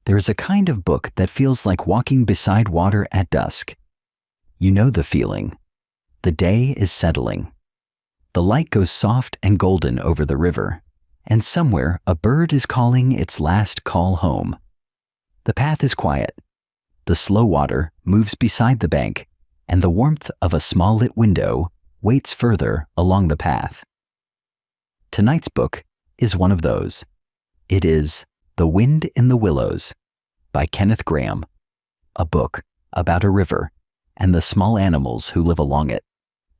There is a kind of book that feels like walking beside water at dusk. You know the feeling. The day is settling. The light goes soft and golden over the river, and somewhere a bird is calling its last call home. The path is quiet. The slow water moves beside the bank, and the warmth of a small lit window waits further along the path. Tonight's book is one of those. It is The Wind in the Willows by Kenneth Grahame, a book about a river and the small animals who live along it,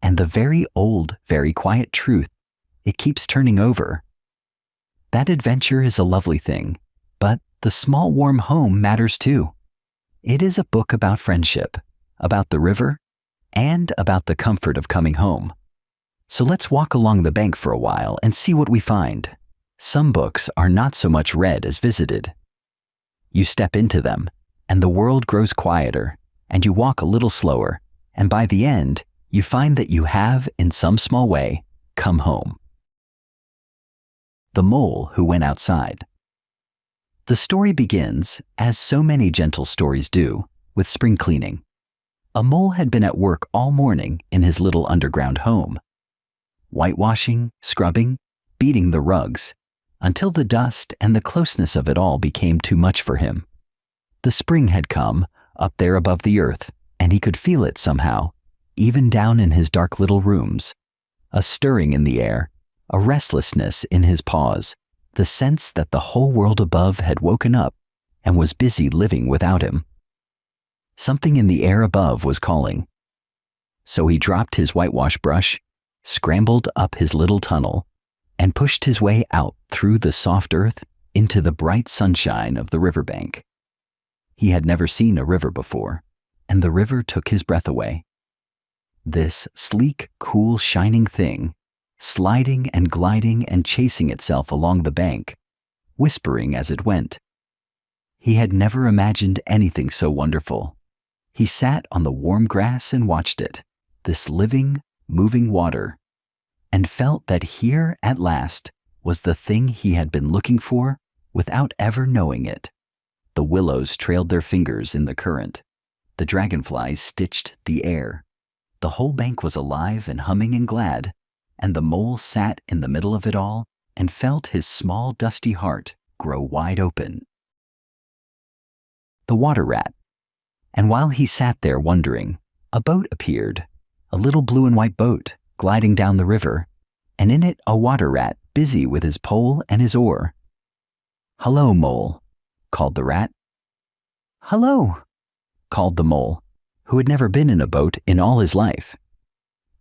and the very old, very quiet truth it keeps turning over. That adventure is a lovely thing, but the small warm home matters too. It is a book about friendship, about the river, and about the comfort of coming home. So let's walk along the bank for a while and see what we find. Some books are not so much read as visited. You step into them, and the world grows quieter, and you walk a little slower, and by the end, you find that you have, in some small way, come home. The Mole Who Went Outside. The story begins, as so many gentle stories do, with spring cleaning. A mole had been at work all morning in his little underground home, whitewashing, scrubbing, beating the rugs, until the dust and the closeness of it all became too much for him. The spring had come, up there above the earth, and he could feel it somehow, even down in his dark little rooms. A stirring in the air, a restlessness in his paws, the sense that the whole world above had woken up and was busy living without him. Something in the air above was calling. So he dropped his whitewash brush, scrambled up his little tunnel, and pushed his way out through the soft earth into the bright sunshine of the riverbank. He had never seen a river before, and the river took his breath away. This sleek, cool, shining thing, sliding and gliding and chasing itself along the bank, whispering as it went. He had never imagined anything so wonderful. He sat on the warm grass and watched it, this living, moving water, and felt that here at last was the thing he had been looking for without ever knowing it. The willows trailed their fingers in the current. The dragonflies stitched the air. The whole bank was alive and humming and glad, and the mole sat in the middle of it all and felt his small dusty heart grow wide open. The water rat. And while he sat there wondering, a boat appeared, a little blue and white boat gliding down the river, and in it a water rat busy with his pole and his oar. "Hello, mole," called the rat. "Hello," called the mole, who had never been in a boat in all his life.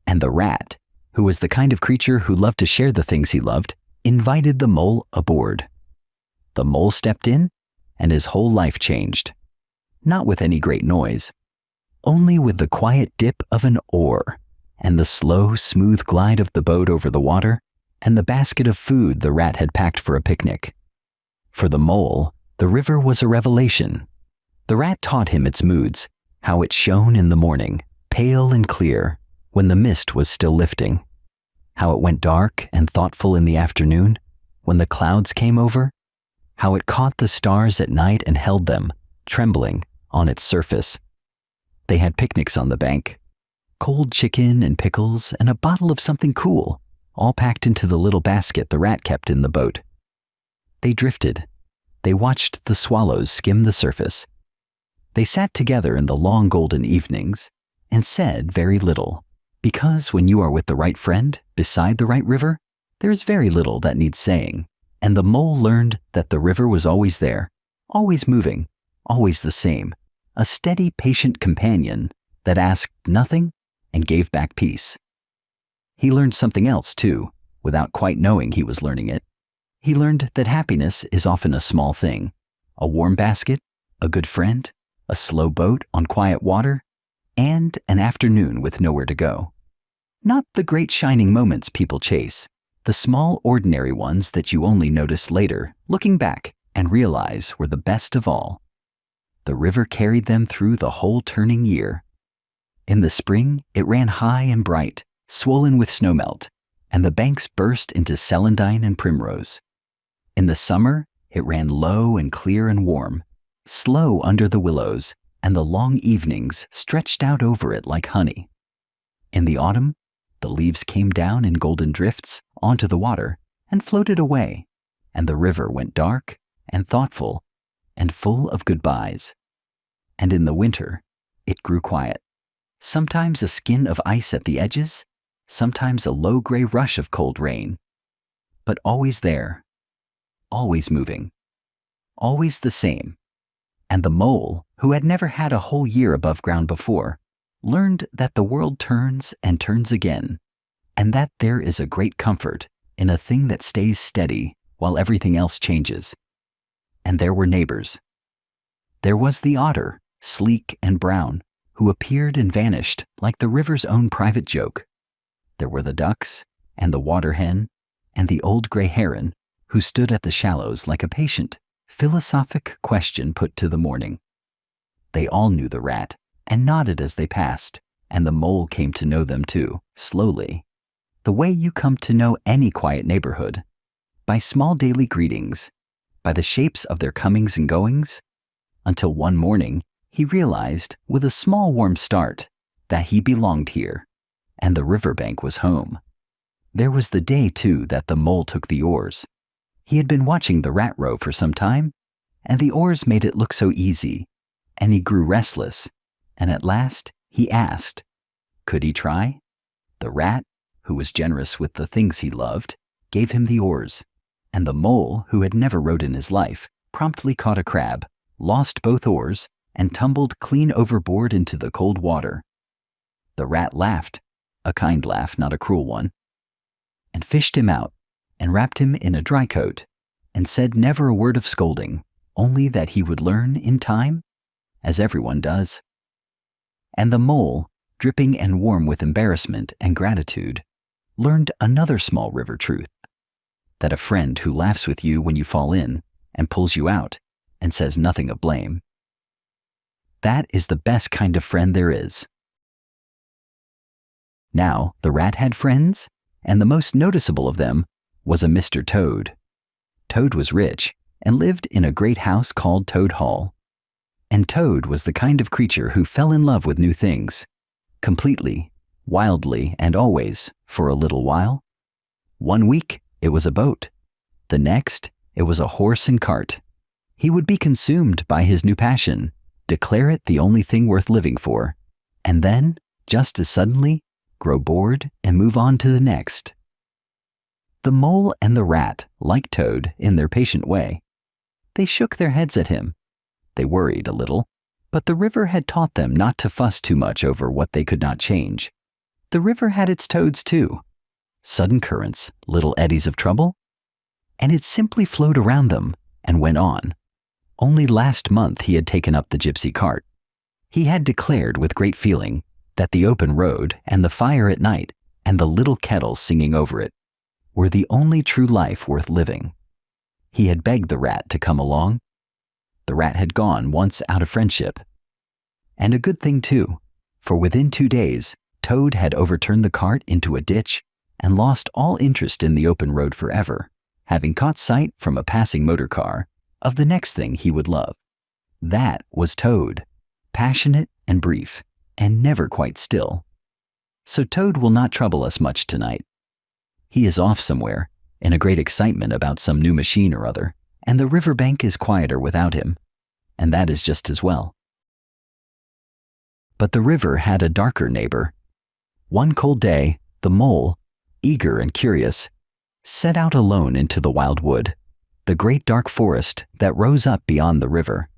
And the rat, who was the kind of creature who loved to share the things he loved, invited the mole aboard. The mole stepped in, and his whole life changed. Not with any great noise, only with the quiet dip of an oar, and the slow, smooth glide of the boat over the water, and the basket of food the rat had packed for a picnic. For the mole, the river was a revelation. The rat taught him its moods, how it shone in the morning, pale and clear, when the mist was still lifting, how it went dark and thoughtful in the afternoon, when the clouds came over, how it caught the stars at night and held them, trembling, on its surface. They had picnics on the bank, cold chicken and pickles and a bottle of something cool, all packed into the little basket the rat kept in the boat. They drifted. They watched the swallows skim the surface. They sat together in the long golden evenings and said very little, because when you are with the right friend beside the right river, there is very little that needs saying, and the mole learned that the river was always there, always moving, always the same, a steady, patient companion that asked nothing and gave back peace. He learned something else, too, without quite knowing he was learning it. He learned that happiness is often a small thing, a warm basket, a good friend, a slow boat on quiet water, and an afternoon with nowhere to go. Not the great shining moments people chase, the small ordinary ones that you only notice later, looking back, and realize were the best of all. The river carried them through the whole turning year. In the spring, it ran high and bright, swollen with snowmelt, and the banks burst into celandine and primrose. In the summer, it ran low and clear and warm, slow under the willows, and the long evenings stretched out over it like honey. In the autumn, the leaves came down in golden drifts onto the water and floated away, and the river went dark and thoughtful and full of goodbyes. And in the winter, it grew quiet. Sometimes a skin of ice at the edges, sometimes a low gray rush of cold rain. But always there, always moving, always the same. And the mole, who had never had a whole year above ground before, learned that the world turns and turns again, and that there is a great comfort in a thing that stays steady while everything else changes. And there were neighbors. There was the otter, sleek and brown, who appeared and vanished like the river's own private joke. There were the ducks, and the water hen, and the old gray heron, who stood at the shallows like a patient, philosophic question put to the morning. They all knew the rat, and nodded as they passed, and the mole came to know them too, slowly, the way you come to know any quiet neighborhood, by small daily greetings, by the shapes of their comings and goings, until one morning he realized, with a small warm start, that he belonged here, and the riverbank was home. There was the day, too, that the mole took the oars. He had been watching the rat row for some time, and the oars made it look so easy, and he grew restless, and at last he asked, could he try? The rat, who was generous with the things he loved, gave him the oars, and the mole, who had never rowed in his life, promptly caught a crab, lost both oars, and tumbled clean overboard into the cold water. The rat laughed, a kind laugh, not a cruel one, and fished him out, and wrapped him in a dry coat, and said never a word of scolding, only that he would learn in time, as everyone does. And the mole, dripping and warm with embarrassment and gratitude, learned another small river truth, that a friend who laughs with you when you fall in and pulls you out and says nothing of blame, that is the best kind of friend there is. Now, the rat had friends, and the most noticeable of them was a Mr. Toad. Toad was rich and lived in a great house called Toad Hall. And Toad was the kind of creature who fell in love with new things, completely, wildly, and always, for a little while. One week, it was a boat. The next, it was a horse and cart. He would be consumed by his new passion, declare it the only thing worth living for, and then, just as suddenly, grow bored and move on to the next. The mole and the rat liked Toad in their patient way. They shook their heads at him. They worried a little, but the river had taught them not to fuss too much over what they could not change. The river had its toads too. Sudden currents, little eddies of trouble, and it simply flowed around them and went on. Only last month he had taken up the gypsy cart. He had declared with great feeling that the open road and the fire at night and the little kettle singing over it were the only true life worth living. He had begged the rat to come along. The rat had gone once out of friendship. And a good thing too, for within 2 days, Toad had overturned the cart into a ditch and lost all interest in the open road forever, having caught sight from a passing motor car of the next thing he would love. That was Toad, passionate and brief, and never quite still. So Toad will not trouble us much tonight. He is off somewhere, in a great excitement about some new machine or other, and the riverbank is quieter without him, and that is just as well. But the river had a darker neighbor. One cold day, the mole, eager and curious, set out alone into the wild wood, the great dark forest that rose up beyond the river.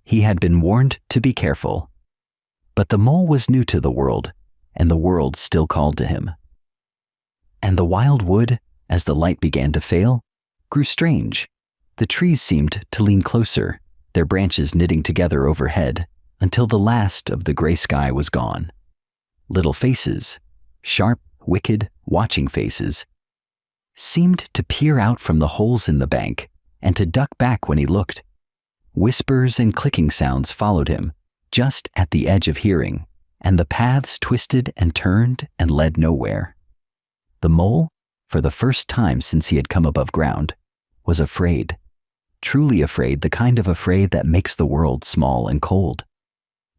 He had been warned to be careful. But the mole was new to the world, and the world still called to him. And the wild wood, as the light began to fail, grew strange. The trees seemed to lean closer, their branches knitting together overhead, until the last of the gray sky was gone. Little faces, sharp, wicked, watching faces, seemed to peer out from the holes in the bank and to duck back when he looked. Whispers and clicking sounds followed him, just at the edge of hearing, and the paths twisted and turned and led nowhere. The mole, for the first time since he had come above ground, was afraid. truly afraid, the kind of afraid that makes the world small and cold.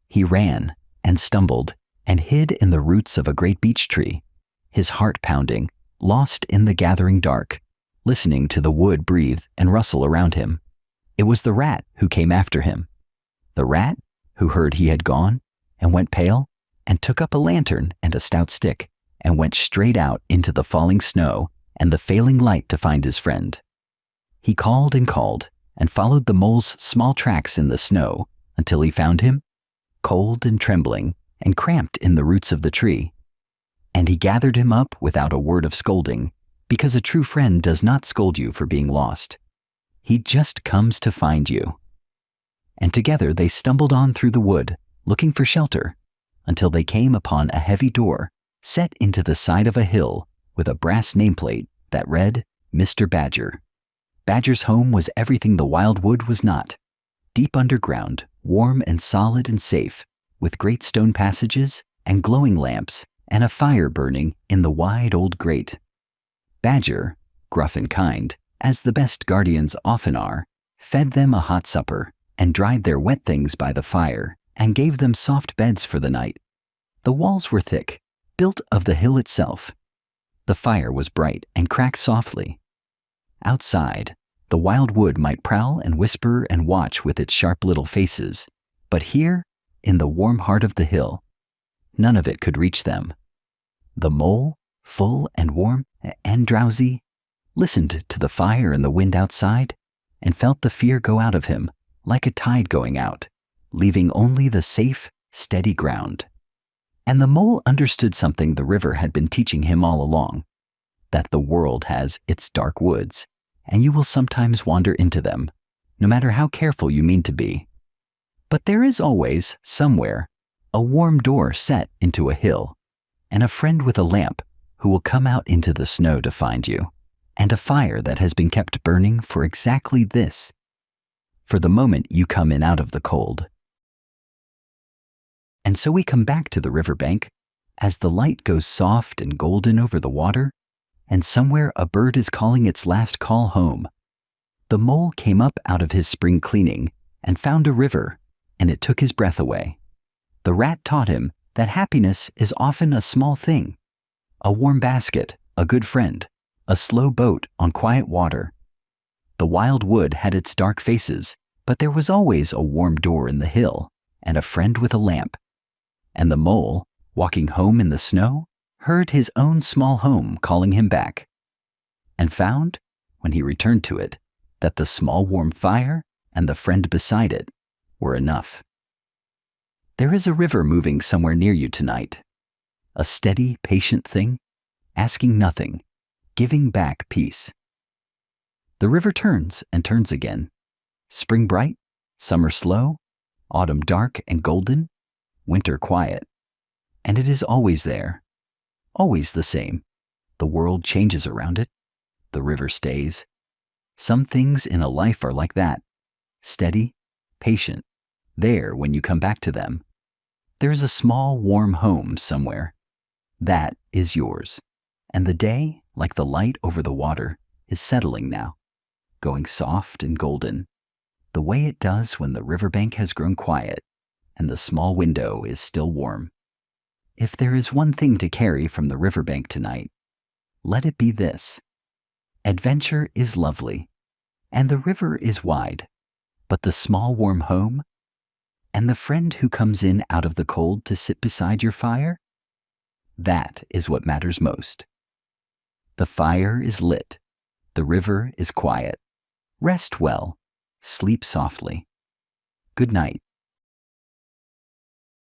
He ran and stumbled and hid in the roots of a great beech tree, his heart pounding, lost in the gathering dark, listening to the wood breathe and rustle around him. It was the rat who came after him. The rat who heard he had gone and went pale and took up a lantern and a stout stick and went straight out into the falling snow and the failing light to find his friend. He called and followed the mole's small tracks in the snow until he found him, cold and trembling and cramped in the roots of the tree. And he gathered him up without a word of scolding, because a true friend does not scold you for being lost. He just comes to find you. And together they stumbled on through the wood, looking for shelter, until they came upon a heavy door set into the side of a hill with a brass nameplate that read, Mr. Badger. Badger's home was everything the wild wood was not. Deep underground, warm and solid and safe, with great stone passages and glowing lamps and a fire burning in the wide old grate. Badger, gruff and kind, as the best guardians often are, fed them a hot supper and dried their wet things by the fire and gave them soft beds for the night. The walls were thick, built of the hill itself. The fire was bright and cracked softly. Outside, the wild wood might prowl and whisper and watch with its sharp little faces, but here, in the warm heart of the hill, none of it could reach them. The mole, full and warm and drowsy, listened to the fire and the wind outside and felt the fear go out of him like a tide going out, leaving only the safe, steady ground. And the mole understood something the river had been teaching him all along, that the world has its dark woods, and you will sometimes wander into them, no matter how careful you mean to be. But there is always, somewhere, a warm door set into a hill, and a friend with a lamp who will come out into the snow to find you, and a fire that has been kept burning for exactly this, for the moment you come in out of the cold. And so we come back to the riverbank as the light goes soft and golden over the water, and somewhere a bird is calling its last call home. The mole came up out of his spring cleaning and found a river, and it took his breath away. The rat taught him that happiness is often a small thing, a warm basket, a good friend, a slow boat on quiet water. The wild wood had its dark faces, but there was always a warm door in the hill and a friend with a lamp. And the mole, walking home in the snow, heard his own small home calling him back, and found, when he returned to it, that the small warm fire and the friend beside it were enough. There is a river moving somewhere near you tonight, a steady, patient thing, asking nothing, giving back peace. The river turns and turns again, spring bright, summer slow, autumn dark and golden, winter quiet, and it is always there. Always the same. The world changes around it. The river stays. Some things in a life are like that. Steady, patient, there when you come back to them. There is a small, warm home somewhere. That is yours. And the day, like the light over the water, is settling now, going soft and golden, the way it does when the riverbank has grown quiet and the small window is still warm. If there is one thing to carry from the riverbank tonight, let it be this. Adventure is lovely, and the river is wide, but the small warm home, and the friend who comes in out of the cold to sit beside your fire, that is what matters most. The fire is lit, the river is quiet. Rest well, sleep softly. Good night.